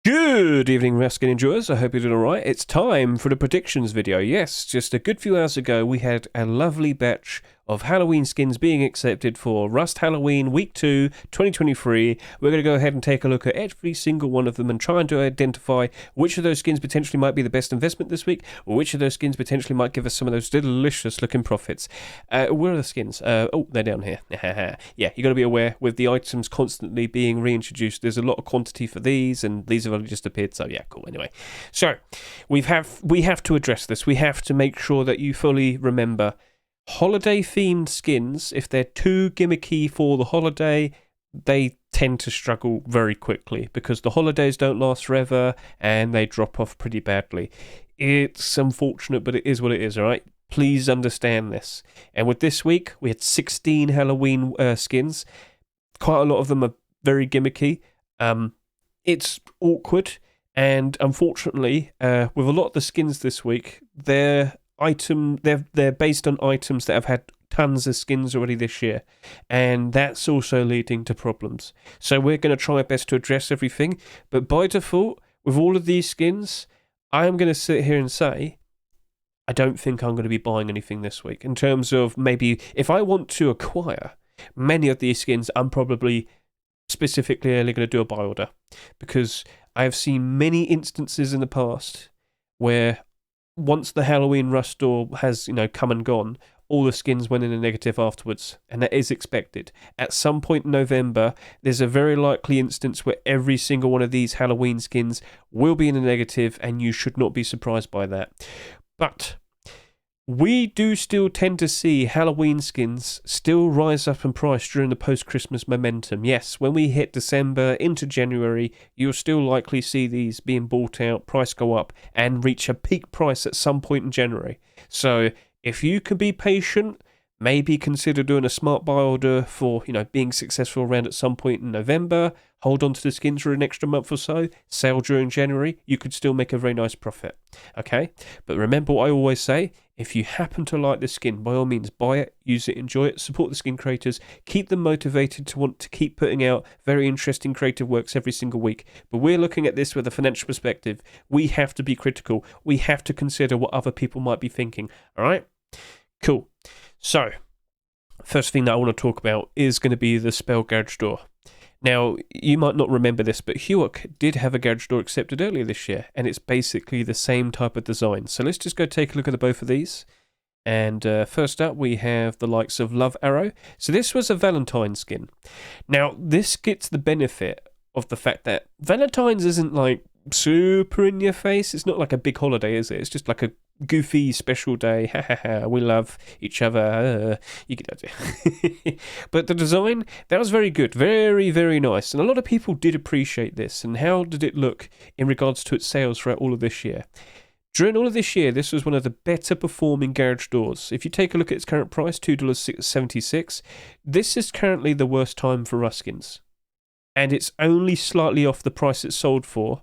Good evening, Raskin enjoyers. I hope you're doing alright. It's time for the predictions video. Yes, just a good few hours ago, we had a lovely batch of Halloween skins being accepted for Rust Halloween Week 2, 2023. We're going to go ahead and take a look at every single one of them and try and to identify which of those skins potentially might be the best investment this week, or which of those skins potentially might give us some of those delicious looking profits. Where are the skins? Oh, they're down here. Yeah, you got to be aware with the items constantly being reintroduced, there's a lot of quantity for these, and these have only just appeared, so yeah, cool. Anyway, so we have to address this. We have to make sure that you fully remember holiday themed skins. If they're too gimmicky for the holiday, they tend to struggle very quickly because the holidays don't last forever and they drop off pretty badly. It's unfortunate, but it is what it is, all right? Please understand this. And with this week, we had 16 Halloween skins. Quite a lot of them are very gimmicky. It's awkward, and unfortunately, with a lot of the skins this week, they're based on items that have had tons of skins already this year, and that's also leading to problems. So we're going to try our best to address everything, but by default, with all of these skins, I am going to sit here and say I don't think I'm going to be buying anything this week. In terms of maybe if I want to acquire many of these skins, I'm probably specifically only going to do a buy order, because I have seen many instances in the past where once the Halloween rush store has come and gone, all the skins went in a negative afterwards, and that is expected. At some point in November, there's a very likely instance where every single one of these Halloween skins will be in a negative, and you should not be surprised by that. But we do still tend to see Halloween skins still rise up in price during the post-Christmas momentum. Yes, when we hit December into January, you'll still likely see these being bought out, price go up, and reach a peak price at some point in January. So if you can be patient, maybe consider doing a smart buy order for, being successful around at some point in November. Hold on to the skins for an extra month or so. Sell during January. You could still make a very nice profit. Okay? But remember what I always say. If you happen to like the skin, by all means, buy it, use it, enjoy it, support the skin creators, keep them motivated to want to keep putting out very interesting creative works every single week. But we're looking at this with a financial perspective. We have to be critical. We have to consider what other people might be thinking. All right? Cool. So, first thing that I want to talk about is going to be the spell garage door. Now, you might not remember this, but Hewok did have a garage door accepted earlier this year, and it's basically the same type of design. So let's just go take a look at both of these. And first up, we have the likes of Love Arrow. So this was a Valentine skin. Now, this gets the benefit of the fact that Valentine's isn't like super in your face. It's not like a big holiday, is it? It's just like a goofy special day. Ha ha ha, we love each other. You get the idea. But the design, that was very good. Very, very nice. And a lot of people did appreciate this. And how did it look in regards to its sales throughout all of this year? During all of this year, this was one of the better performing garage doors. If you take a look at its current price, $2.76, this is currently the worst time for Ruskins. And it's only slightly off the price it sold for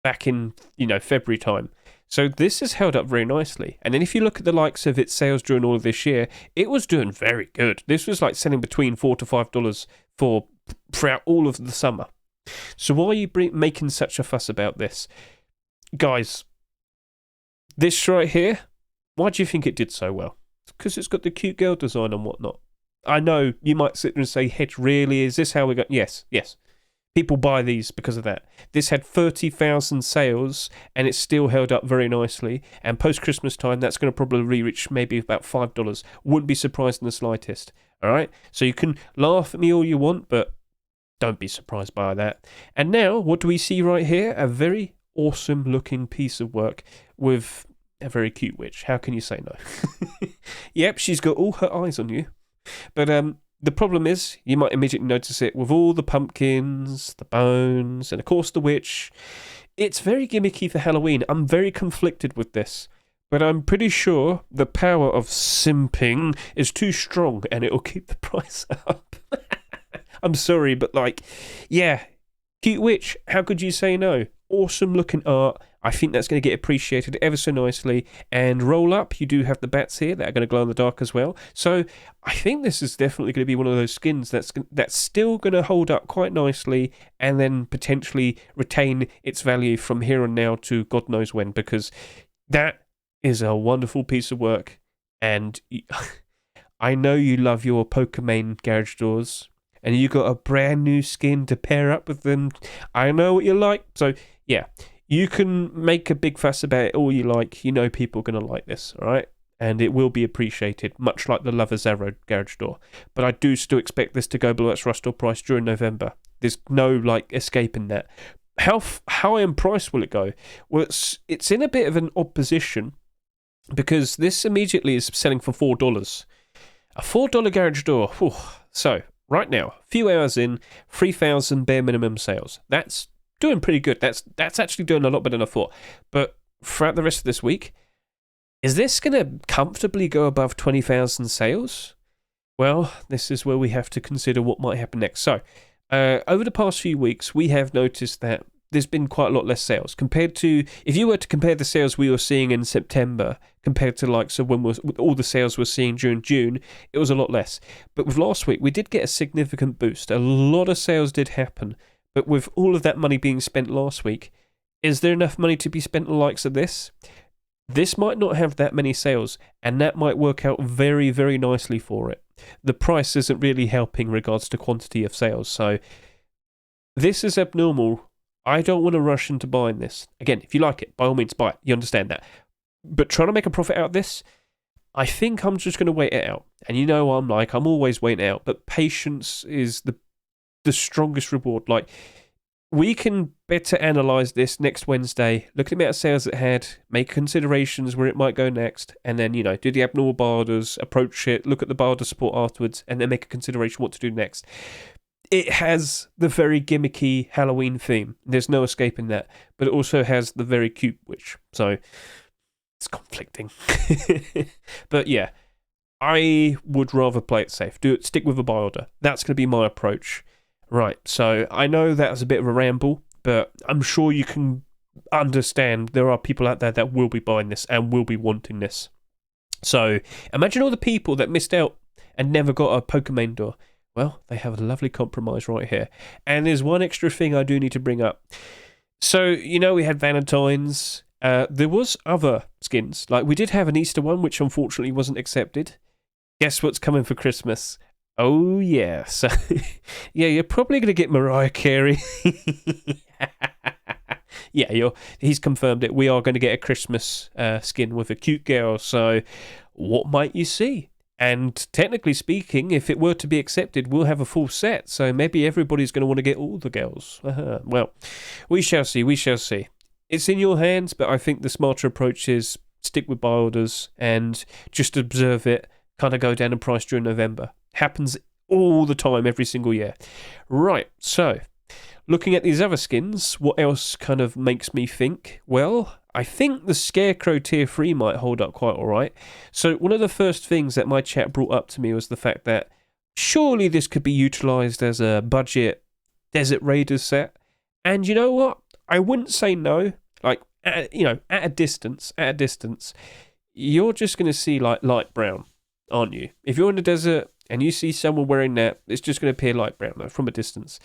back in, February time. So this has held up very nicely. And then if you look at the likes of its sales during all of this year, it was doing very good. This was like selling between $4 to $5 throughout all of the summer. So why are you making such a fuss about this? Guys, this right here, why do you think it did so well? Because it's got the cute girl design and whatnot. I know you might sit there and say, Hedge, really? Is this how we got? Yes. People buy these because of that. This had 30,000 sales, and it's still held up very nicely. And post-Christmas time, that's going to probably reach maybe about $5. Wouldn't be surprised in the slightest. All right? So you can laugh at me all you want, but don't be surprised by that. And now, what do we see right here? A very awesome-looking piece of work with a very cute witch. How can you say no? Yep, she's got all her eyes on you. But the problem is, you might immediately notice it with all the pumpkins, the bones, and of course the witch. It's very gimmicky for Halloween. I'm very conflicted with this. But I'm pretty sure the power of simping is too strong and it'll keep the price up. I'm sorry, but yeah, cute witch, how could you say no? Awesome looking art. I think that's going to get appreciated ever so nicely. And roll up, you do have the bats here that are going to glow in the dark as well. So I think this is definitely going to be one of those skins that's still going to hold up quite nicely, and then potentially retain its value from here on now to God knows when, because that is a wonderful piece of work. And I know you love your Pokemon garage doors, and you got a brand new skin to pair up with them. I know what you like. So yeah, you can make a big fuss about it all you like. You know people are going to like this, all right? And it will be appreciated, much like the Lover's Arrow garage door. But I do still expect this to go below its rust or price during November. There's no escaping that. How high in price will it go? Well, it's in a bit of an odd position, because this immediately is selling for $4. A $4 garage door. Whew. So right now, a few hours in, 3,000 bare minimum sales. That's doing pretty good. That's actually doing a lot better than I thought. But throughout the rest of this week, is this going to comfortably go above 20,000 sales? Well, this is where we have to consider what might happen next. So, over the past few weeks, we have noticed that there's been quite a lot less sales compared to, if you were to compare the sales we were seeing in September compared to so when with all the sales we're seeing during June, it was a lot less. But with last week, we did get a significant boost. A lot of sales did happen. But with all of that money being spent last week, is there enough money to be spent on the likes of this? This might not have that many sales, and that might work out very, very nicely for it. The price isn't really helping in regards to quantity of sales, so this is abnormal. I don't want to rush into buying this. Again, if you like it, by all means buy it. You understand that. But trying to make a profit out of this, I think I'm just going to wait it out. And you know I'm always waiting it out, but patience is the strongest reward. We can better analyse this next Wednesday, look at the amount of sales it had, make considerations where it might go next, and then, do the abnormal barders, approach it, look at the barder support afterwards, and then make a consideration what to do next. It has the very gimmicky Halloween theme. There's no escaping that. But it also has the very cute witch. So it's conflicting. But yeah, I would rather play it safe. Stick with a buy order. That's going to be my approach. Right, so I know that was a bit of a ramble, but I'm sure you can understand there are people out there that will be buying this and will be wanting this. So imagine all the people that missed out and never got a Pokemon door. Well, they have a lovely compromise right here. And there's one extra thing I do need to bring up. So, we had Valentine's. There was other skins. We did have an Easter one, which unfortunately wasn't accepted. Guess what's coming for Christmas? Oh, yeah. So, yeah, you're probably going to get Mariah Carey. Yeah, he's confirmed it. We are going to get a Christmas skin with a cute girl. So, what might you see? And technically speaking, if it were to be accepted, we'll have a full set. So maybe everybody's going to want to get all the girls. Well, we shall see. We shall see. It's in your hands, but I think the smarter approach is stick with buy orders and just observe it, kind of go down in price during November. Happens all the time, every single year. Right, so looking at these other skins, what else kind of makes me think? Well, I think the Scarecrow Tier 3 might hold up quite alright. So one of the first things that my chat brought up to me was the fact that surely this could be utilised as a budget Desert Raiders set. And you know what? I wouldn't say no. At a distance, you're just going to see light brown, aren't you? If you're in the desert and you see someone wearing that, it's just going to appear light brown from a distance.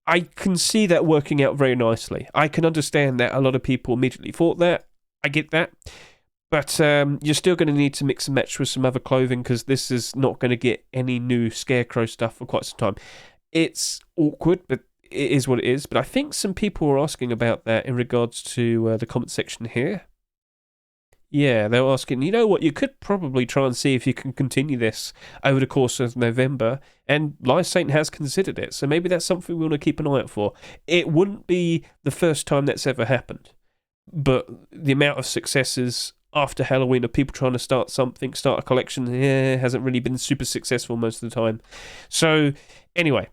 I can see that working out very nicely. I can understand that a lot of people immediately thought that. I get that. But you're still going to need to mix and match with some other clothing, because this is not going to get any new Scarecrow stuff for quite some time. It's awkward, but it is what it is. But I think some people were asking about that in regards to the comment section here. Yeah, they were asking, you know what, you could probably try and see if you can continue this over the course of November, and Live Saint has considered it, so maybe that's something we want to keep an eye out for. It wouldn't be the first time that's ever happened, but the amount of successes after Halloween of people trying to start a collection, hasn't really been super successful most of the time. So, anyway,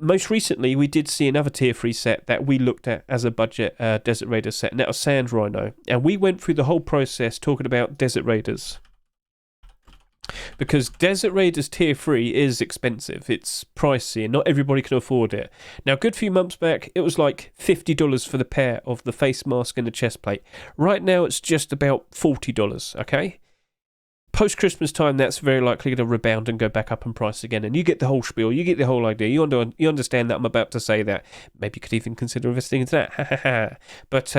most recently, we did see another Tier 3 set that we looked at as a budget Desert Raiders set, and that was Sand Rhino. And we went through the whole process talking about Desert Raiders. Because Desert Raiders Tier 3 is expensive. It's pricey and not everybody can afford it. Now, a good few months back, it was like $50 for the pair of the face mask and the chest plate. Right now, it's just about $40, okay? Post-Christmas time, that's very likely going to rebound and go back up in price again. And you get the whole spiel. You get the whole idea. You understand that I'm about to say that. Maybe you could even consider investing into that. But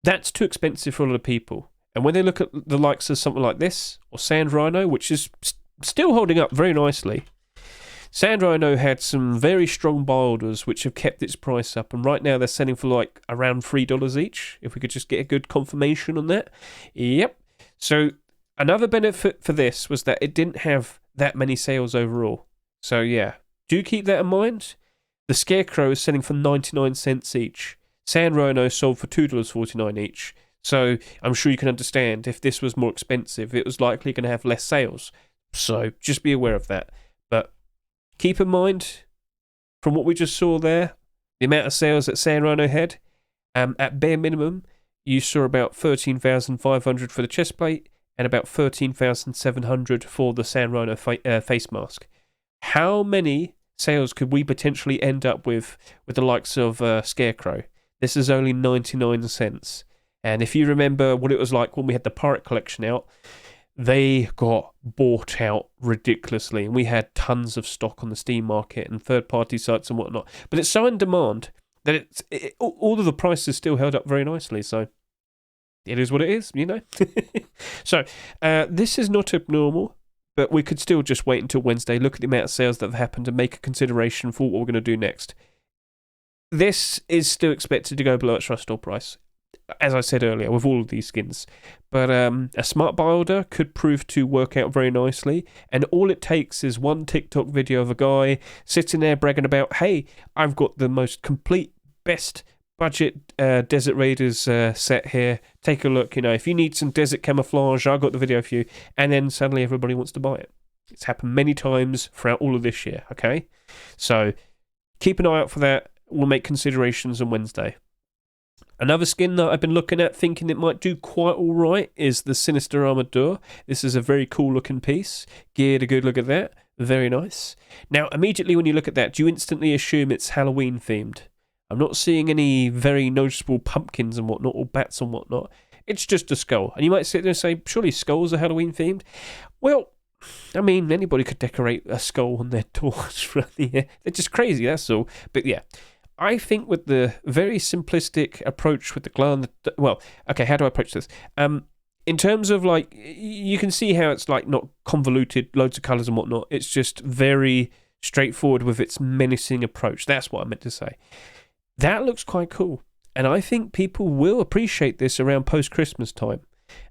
that's too expensive for a lot of people. And when they look at the likes of something like this, or Sand Rhino, which is still holding up very nicely, Sand Rhino had some very strong buy orders which have kept its price up. And right now they're selling for like around $3 each. If we could just get a good confirmation on that. Yep. So another benefit for this was that it didn't have that many sales overall. So yeah, do keep that in mind. The Scarecrow is selling for 99 cents each. Sand Rhino sold for $2.49 each. So I'm sure you can understand if this was more expensive, it was likely going to have less sales. So just be aware of that. But keep in mind, from what we just saw there, the amount of sales that Sand Rhino had, at bare minimum, you saw about 13,500 for the chest plate and about 13,700 for the Sand Rhino face mask. How many sales could we potentially end up with the likes of Scarecrow? This is only 99 cents. And if you remember what it was like when we had the Pirate Collection out, they got bought out ridiculously. And we had tons of stock on the Steam market and third-party sites and whatnot. But it's so in demand that all of the prices still held up very nicely. So it is what it is, you know. So this is not abnormal, but we could still just wait until Wednesday, look at the amount of sales that have happened and make a consideration for what we're going to do next. This is still expected to go below its rust price, as I said earlier, with all of these skins. But a smart buy order could prove to work out very nicely. And all it takes is one TikTok video of a guy sitting there bragging about, hey, I've got the most complete, best budget Desert Raiders set here. Take a look. You know, if you need some desert camouflage, I've got the video for you. And then suddenly everybody wants to buy it. It's happened many times throughout all of this year, okay? So keep an eye out for that. We'll make considerations on Wednesday. Another skin that I've been looking at thinking it might do quite alright is the Sinister Armored Door. This is a very cool looking piece. Geared a good look at that. Very nice. Now, immediately when you look at that, do you instantly assume it's Halloween themed? I'm not seeing any very noticeable pumpkins and whatnot, or bats and whatnot. It's just a skull. And you might sit there and say, surely skulls are Halloween themed? Well, I mean, anybody could decorate a skull on their doors throughout the year. They're just crazy, that's all. But yeah, I think with the very simplistic approach with the glow in the... Well, okay, how do I approach this? In terms of, like, you can see how it's, like, not convoluted, loads of colours and whatnot. It's just very straightforward with its menacing approach. That's what I meant to say. That looks quite cool. And I think people will appreciate this around post-Christmas time.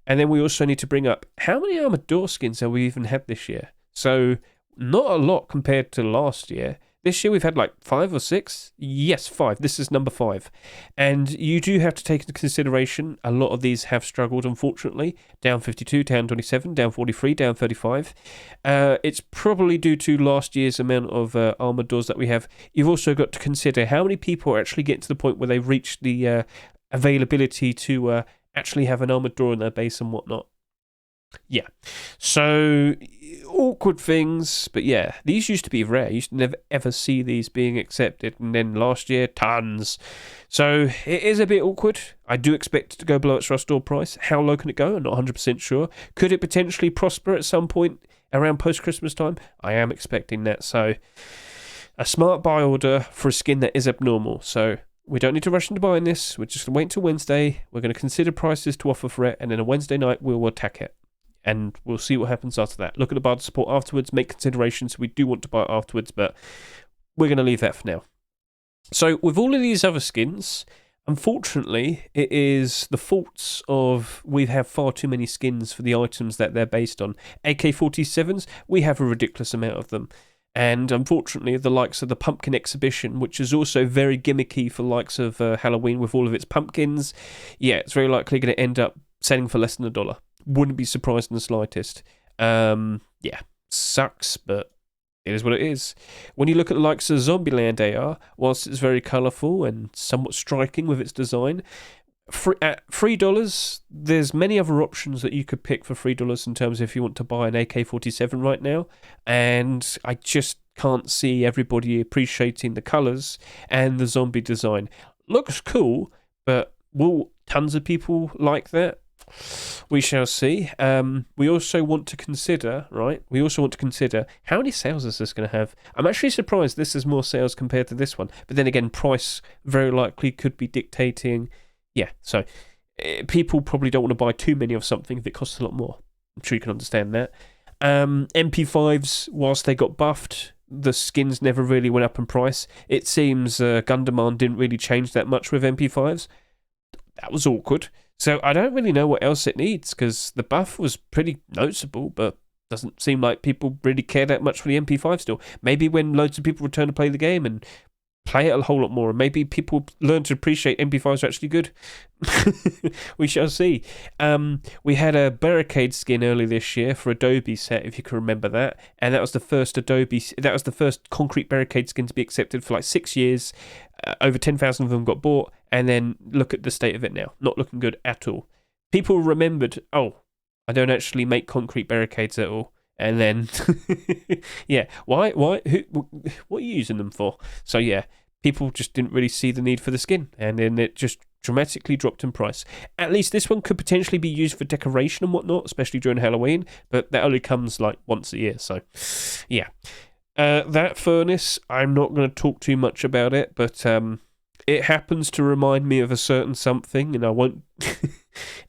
And then we also need to bring up, how many Armored Door skins have we even had this year? So, not a lot compared to last year. This year we've had like 5 or 6. Yes, 5. This is number 5. And you do have to take into consideration a lot of these have struggled, unfortunately. Down 52, down 27, down 43, down 35. It's probably due to last year's amount of Armored Doors that we have. You've also got to consider how many people are actually getting to the point where they've reached the availability to actually have an Armored Door in their base and whatnot. Yeah, so awkward things, but yeah, these used to be rare. You used to never ever see these being accepted, and then last year, tons. So it is a bit awkward. I do expect it to go below its rust door price. How low can it go? I'm not 100% sure. Could it potentially prosper at some point around post-Christmas time? I am expecting that. So a smart buy order for a skin that is abnormal. So we don't need to rush into buying this. We're just going to wait until Wednesday. We're going to consider prices to offer for it, and then on Wednesday night, we'll attack it. And we'll see what happens after that. Look at the barter support afterwards, make considerations. We do want to buy it afterwards, but we're going to leave that for now. So with all of these other skins, unfortunately, it is the faults of we have far too many skins for the items that they're based on. AK-47s, we have a ridiculous amount of them. And unfortunately, the likes of the Pumpkin Exhibition, which is also very gimmicky for the likes of Halloween with all of its pumpkins, yeah, it's very likely going to end up selling for less than $1. Wouldn't be surprised in the slightest. Yeah, sucks, but it is what it is. When you look at the likes of Zombieland AR, whilst it's very colourful and somewhat striking with its design, At $3, there's many other options that you could pick for $3 in terms of if you want to buy an AK-47 right now, and I just can't see everybody appreciating the colours and the zombie design. Looks cool, but will tons of people like that? We shall see. We also want to consider, right? We also want to consider how many sales is this going to have. I'm actually surprised this is more sales compared to this one, but then again, price very likely could be dictating. Yeah, so people probably don't want to buy too many of something if it costs a lot more. I'm sure you can understand that. MP5s, whilst they got buffed, the skins never really went up in price. It seems gun demand didn't really change that much with MP5s. That was awkward. So I don't really know what else it needs, because the buff was pretty noticeable, but doesn't seem like people really care that much for the MP5 still. Maybe when loads of people return to play the game and play it a whole lot more, and maybe people learn to appreciate MP5s are actually good. We shall see. We had a barricade skin early this year for Adobe set, if you can remember that, and that was the first concrete barricade skin to be accepted for like 6 years. Over 10,000 of them got bought, and then look at the state of it now. Not looking good at all. People remembered, oh, I don't actually make concrete barricades at all. And then, yeah, why, what are you using them for? So yeah, people just didn't really see the need for the skin, and then it just dramatically dropped in price. At least this one could potentially be used for decoration and whatnot, especially during Halloween, but that only comes like once a year, so yeah. That furnace, I'm not going to talk too much about it, but it happens to remind me of a certain something, and I won't...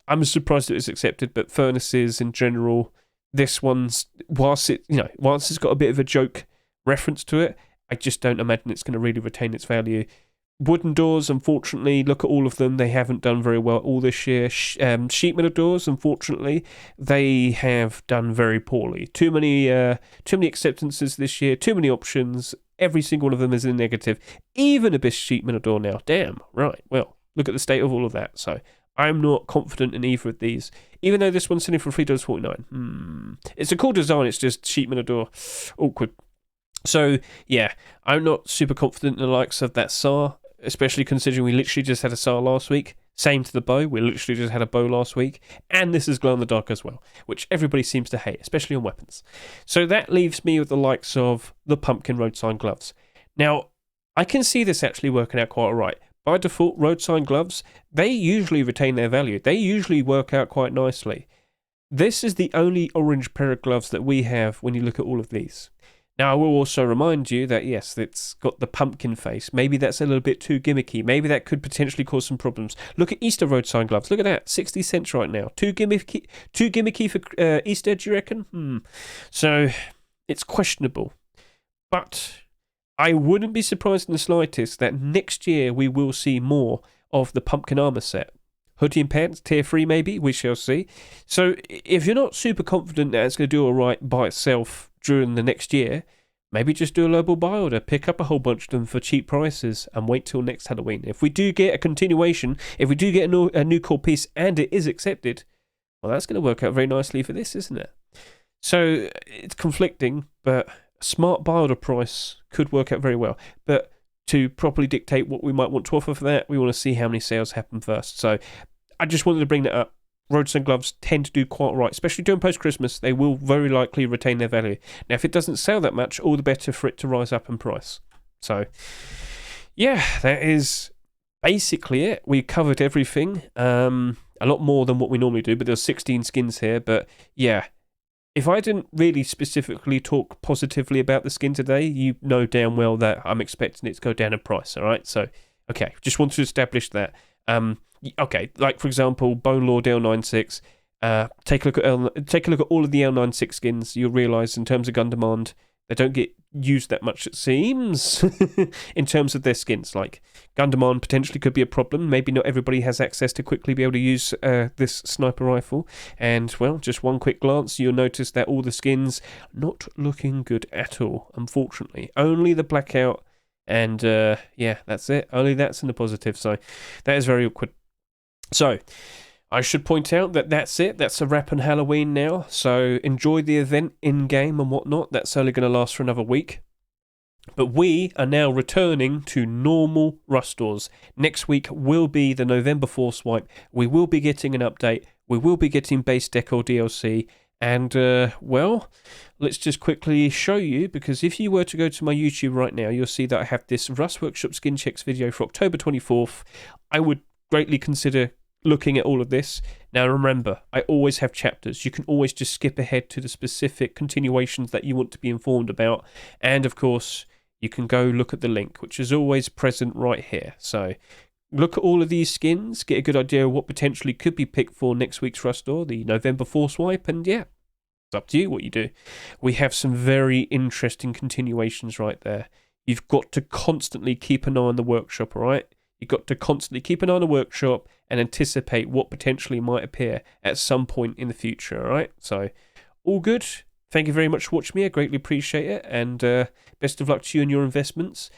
I'm surprised it was accepted, but furnaces in general... This one's, whilst it's got a bit of a joke reference to it, I just don't imagine it's going to really retain its value. Wooden doors, unfortunately, look at all of them. They haven't done very well all this year. Sheet metal doors, unfortunately, they have done very poorly. Too many acceptances this year. Too many options. Every single one of them is in negative. Even Abyss sheet metal door now. Damn. Right. Well, look at the state of all of that. So I'm not confident in either of these. Even though this one's selling for $3.49. It's a cool design, it's just sheet metal door. Awkward. So, yeah, I'm not super confident in the likes of that SAR, especially considering we literally just had a SAR last week. Same to the bow, we literally just had a bow last week. And this is glow in the dark as well, which everybody seems to hate, especially on weapons. So that leaves me with the likes of the pumpkin Roadsign gloves. Now, I can see this actually working out quite alright. By default, Roadsign gloves, they usually retain their value. They usually work out quite nicely. This is the only orange pair of gloves that we have when you look at all of these. Now, I will also remind you that, yes, it's got the pumpkin face. Maybe that's a little bit too gimmicky. Maybe that could potentially cause some problems. Look at Easter Roadsign gloves. Look at that, 60 cents right now. Too gimmicky for Easter, do you reckon? So, it's questionable. But I wouldn't be surprised in the slightest that next year we will see more of the pumpkin armor set. Hoodie and pants, tier 3 maybe, we shall see. So if you're not super confident that it's going to do alright by itself during the next year, maybe just do a global buy order, pick up a whole bunch of them for cheap prices and wait till next Halloween. If we do get a continuation, if we do get a new core piece and it is accepted, well, that's going to work out very nicely for this, isn't it? So it's conflicting, but a smart buy order price could work out very well. But to properly dictate what we might want to offer for that, we want to see how many sales happen first. So I just wanted to bring that up. Roadsign gloves tend to do quite right, especially during post-Christmas. They will very likely retain their value. Now, if it doesn't sell that much, all the better for it to rise up in price. So, yeah, that is basically it. We covered everything. A lot more than what we normally do, but there's 16 skins here. But, yeah, if I didn't really specifically talk positively about the skin today, you know damn well that I'm expecting it to go down in price, all right? So, okay, just want to establish that. Okay, like for example, Bone Lord L96. Take a look at all of the L96 skins. You'll realise in terms of gun demand, they don't get used that much, it seems, in terms of their skins. Like gun demand potentially could be a problem. Maybe not everybody has access to quickly be able to use this sniper rifle. And well, just one quick glance, you'll notice that all the skins not looking good at all. Unfortunately, only the blackout. And yeah, that's it. Only that's in the positive. So that is very awkward. So I should point out that that's it. That's a wrap on Halloween now. So enjoy the event in-game and whatnot. That's only going to last for another week. But we are now returning to normal Rustors. Next week will be the November Force Wipe. We will be getting an update. We will be getting base Deco DLC. And, well, let's just quickly show you, because if you were to go to my YouTube right now, you'll see that I have this Rust Workshop Skin Checks video for October 24th. I would greatly consider looking at all of this. Now remember, I always have chapters. You can always just skip ahead to the specific continuations that you want to be informed about. And, of course, you can go look at the link, which is always present right here. So look at all of these skins, get a good idea of what potentially could be picked for next week's Rustor, the November Force Wipe, and yeah, it's up to you what you do. We have some very interesting continuations right there. You've got to constantly keep an eye on the workshop, all right? You've got to constantly keep an eye on the workshop and anticipate what potentially might appear at some point in the future, all right? So all good. Thank you very much for watching me. I greatly appreciate it. And best of luck to you and your investments.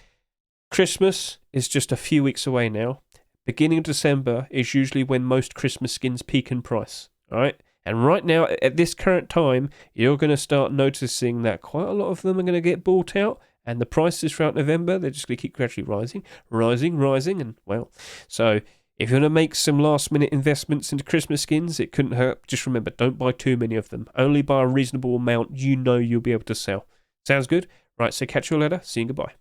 Christmas is just a few weeks away now. Beginning of December is usually when most Christmas skins peak in price. All right? And right now, at this current time, you're going to start noticing that quite a lot of them are going to get bought out. And the prices throughout November, they're just going to keep gradually rising. And, well, so if you want to make some last-minute investments into Christmas skins, it couldn't hurt. Just remember, don't buy too many of them. Only buy a reasonable amount you know you'll be able to sell. Sounds good? Right, so catch you later. See you and goodbye.